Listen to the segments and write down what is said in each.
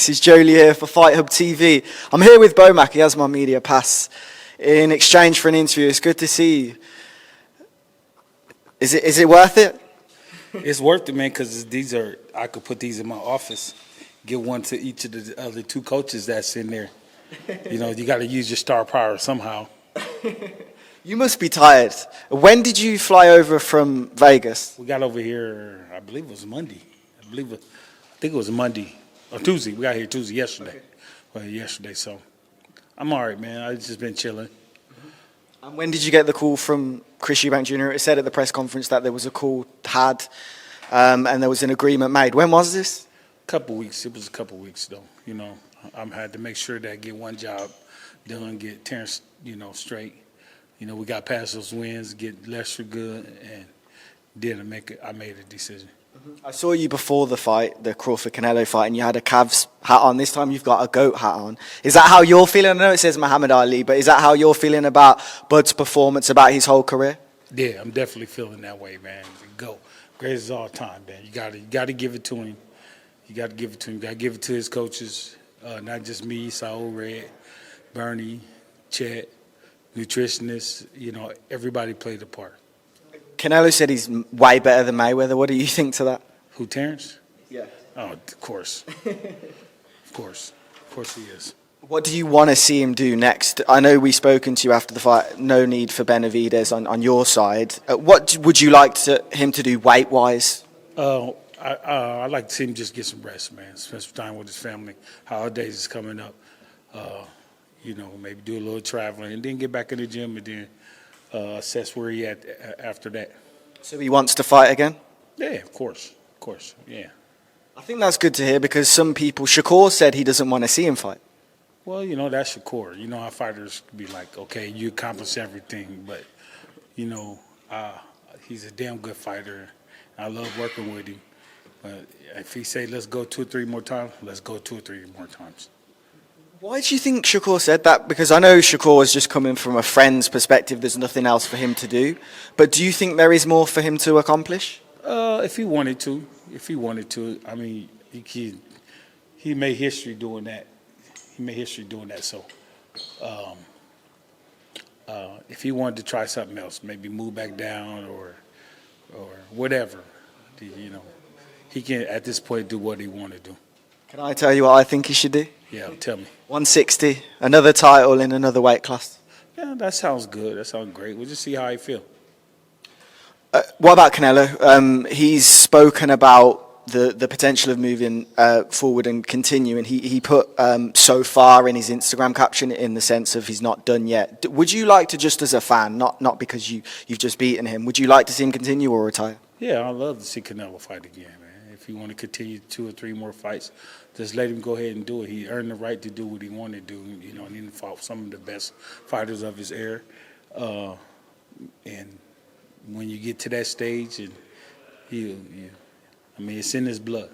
This is Jolie here for Fight Hub TV. I'm here with Bomac. He has my media pass in exchange for an interview. It's good to see you. Is it worth it? It's worth it, man, because I could put these in my office, give one to each of the other two coaches that's in there. You know, you got to use your star power somehow. You must be tired. When did you fly over from Vegas? We got over here, I believe it was Monday. I think it was Monday or Tuesday. We got here Tuesday, yesterday. Okay. Well, yesterday, so I'm all right, man. I've just been chilling. And when did you get the call from Chris Eubank Jr.? It said at the press conference that there was a call had and there was an agreement made. When was this? Couple weeks. It was a couple weeks, though. You know, I had to make sure that I get one job done, get Terence, straight. You know, we got past those wins, get Lester good, and then I made a decision. I saw you before the fight, the Crawford-Canelo fight, and you had a Cavs hat on. This time you've got a GOAT hat on. Is that how you're feeling? I know it says Muhammad Ali, but is that how you're feeling about Bud's performance, about his whole career? Yeah, I'm definitely feeling that way, man. GOAT. Greatest of all time, man. You got to give it to him. You got to give it to him. You got to give it to his coaches, not just me, Saul Red, Bernie, Chet, nutritionists. Everybody played a part. Canelo said he's way better than Mayweather. What do you think to that? Who, Terence? Yeah. Oh, of course. Of course he is. What do you want to see him do next? I know we've spoken to you after the fight. No need for Benavidez on your side. What would you like him to do weight-wise? I'd like to see him just get some rest, man. Spend some time with his family. Holidays is coming up. Maybe do a little traveling and then get back in the gym and then assess where he at after that. So he wants to fight again? Yeah, of course, yeah. I think that's good to hear because some people, Shakur said he doesn't want to see him fight. Well, that's Shakur. You know how fighters be like, okay, you accomplish everything, but, he's a damn good fighter. I love working with him. But if he say, let's go 2 or 3 more times, let's go 2 or 3 more times. Why do you think Shakur said that? Because I know Shakur is just coming from a friend's perspective. There's nothing else for him to do. But do you think there is more for him to accomplish? If he wanted to. I mean, he made history doing that. So, if he wanted to try something else, maybe move back down or whatever, he can at this point do what he want to do. Can I tell you what I think he should do? Yeah, tell me. 160, another title in another weight class. Yeah, that sounds good. That sounds great. We'll just see how I feel. What about Canelo? He's spoken about the potential of moving forward and continuing. He put so far in his Instagram caption in the sense of he's not done yet. Would you like to, just as a fan, not because you've just beaten him, would you like to see him continue or retire? Yeah, I'd love to see Canelo fight again, man. If he want to continue 2 or 3 more fights, just let him go ahead and do it. He earned the right to do what he wanted to do. And he fought some of the best fighters of his era. And when you get to that stage, and it's in his blood.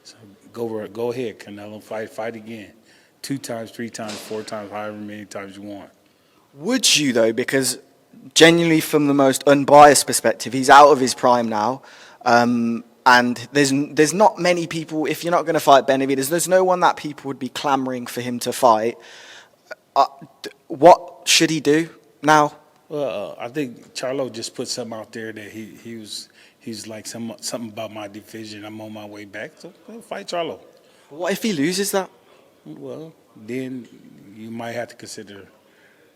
So go ahead, Canelo, fight again. 2 times, 3 times, 4 times, however many times you want. Would you though? Because genuinely, from the most unbiased perspective, he's out of his prime now. And there's not many people, if you're not going to fight Benavidez, there's no one that people would be clamoring for him to fight. What should he do now? Well, I think Charlo just put something out there that he's like something about my division. I'm on my way back, so fight Charlo. What if he loses that? Well, then you might have to consider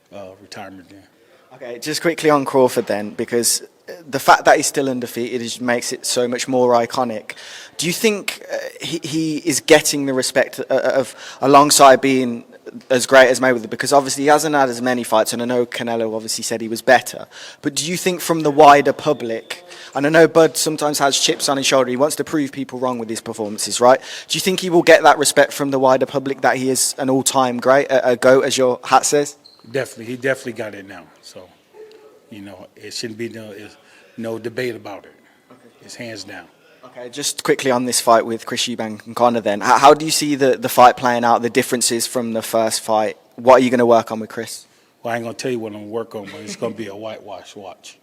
retirement then. Okay, just quickly on Crawford then, because the fact that he's still undefeated just makes it so much more iconic. Do you think he is getting the respect of alongside being as great as Mayweather? Because obviously he hasn't had as many fights, and I know Canelo obviously said he was better. But do you think from the wider public, and I know Bud sometimes has chips on his shoulder, he wants to prove people wrong with his performances, right? Do you think he will get that respect from the wider public that he is an all-time great, a GOAT, as your hat says? Definitely. He definitely got it now. So, it shouldn't be no debate about it. Okay. It's hands down. Okay, just quickly on this fight with Chris Eubank and Conor then. How do you see the fight playing out, the differences from the first fight? What are you going to work on with Chris? Well, I ain't going to tell you what I'm going to work on, but it's going to be a whitewash watch.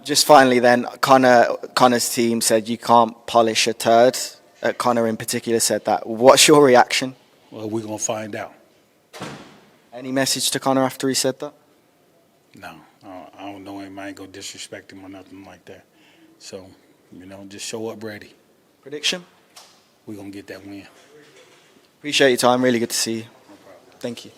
Just finally then, Conor's team said you can't polish a turd. Conor in particular said that. What's your reaction? Well, we're gonna find out. Any message to Conor after he said that? No, I don't know him. I ain't gonna disrespect him or nothing like that. So, just show up ready. Prediction? We're gonna get that win. Appreciate your time. Really good to see you. Thank you.